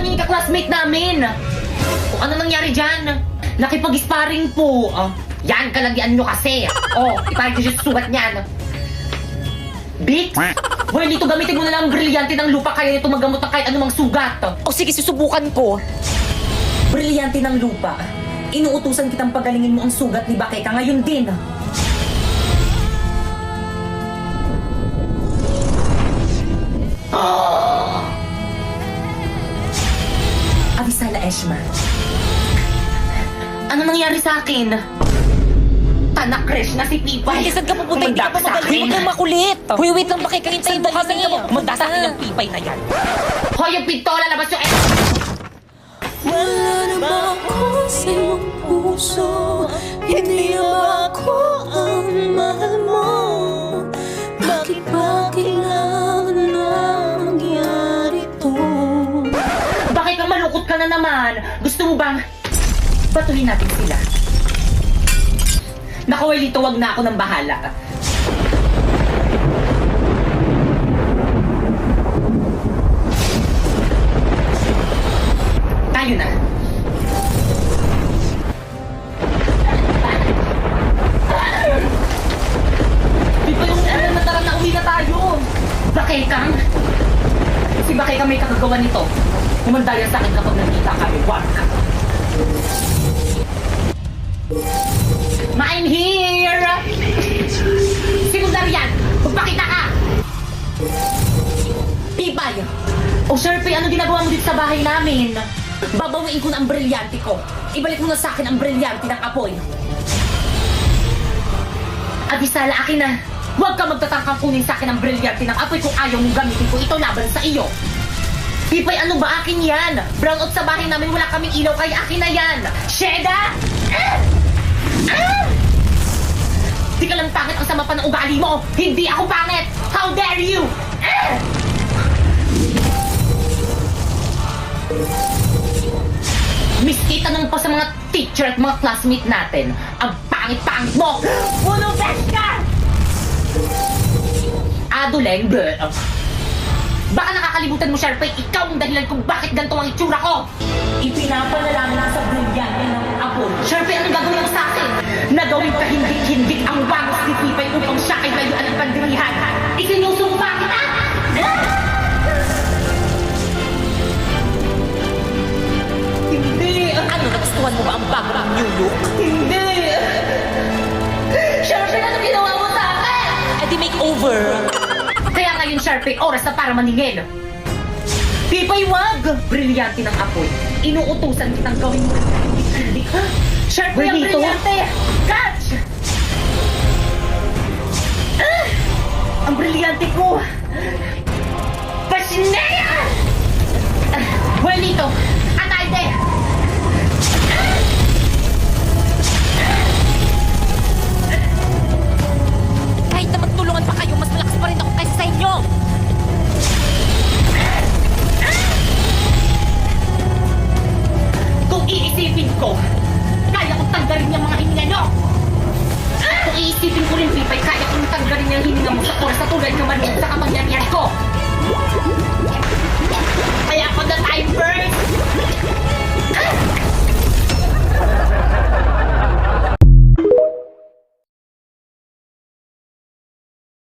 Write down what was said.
naman yung ka-classmate namin. Kung ano nangyari dyan? Nakipag-sparring po. Yan, kalagyan nyo kasi. Ipahit nyo yung sugat niyan. Bix? Well, dito gamitin mo na lang ang brilyante ng lupa kaya nito magamot ng kahit anumang sugat. Sige, susubukan ko. Brilyante ng lupa. Inuutusan kitang pagalingin mo ang sugat ni Bakeka ngayon din. Avisala Eshma. Ano nangyari sa akin? Tanak-crash na si Pipay. Saan ka pupunta? Hindi ka pa magaling. Huwag kang makulit. Hoy, wait lang, Bakeka. Hintayin mo kami. Manda sa akin ng Pipay na yan. Hoy, yung pintola, labas yung Wala na ba ako sa iyong puso? Hindi na ba ako ang mahal mo? Bakit ba kailangan na mangyari to? Bakit kang malungkot ka na naman? Gusto mo bang batuhin natin sila? Naku, Welito, wag na ako ng bahala. Tayo na. Di ba yung tara na uwi na tayo? Bakekang? Si Bakekang may kakagawa nito. Kumanda yan sa akin kapag nakita kami. Wag! I'm here! Secondary yan! Magpakita ka! Pipay! O Sherpy, ano ginagawa mo dito sa bahay namin? Babawiin ko na ang brilyante ko. Ibalik mo na sa akin ang brilyante ng apoy. Avisala, akin na. Huwag ka magtatangkang kunin sa akin ang brilyante ng apoy kung ayaw mong gamitin ko ito laban sa iyo. Pipay, ano ba? Akin yan! Brownout sa bahay namin, wala kaming ilaw, kaya akin na yan! Sheda! Di ka lang pangit, ang sama pa ng ugali mo! Hindi ako pangit! How dare you! Miski tanong pa sa mga teacher at mga classmate natin, ang pangit-pangit mo! Puno best ka! Aduleng, bleh! Baka nakakalimutan mo, Sharpay, ikaw ang dahilan kung bakit ganito ang itsura ko! Ipinapanalangin na sa brilyante ng apoy. Sharpay, anong gagawin mo sa akin? Nagawin ka hindik-hindik ang wangos ni Pipay upang siya ay layuan ng pandirihan. Isinusumpa kita! Hindi! Ano, nagustuhan mo ba ang bago ng new look? Hindi! Sharpay, ano ginawa mo sa akin? Di makeover. Kaya ngayon, Sharpay, oras na para maningil. Pipay, wag! Brilyante ng apoy. Inuutusan kitang gawin mo. Hindi ka. Sharpay, ang brilyante! Catch! Ang brilyante ko! Pasinea! Welito! Atayde! Kahit na magtulungan pa kayo, mas malakas pa rin ako kaysa sa inyo. Kung iisipin ko, kaya kong tanggalin yung mga hininga nyo! Kung iisipin ko rin, Pipay, kaya kong tanggalin yung hininga mo sa oras sa tulad ng maluwag sa kapangyarihan ko! Kaya pag na time burn,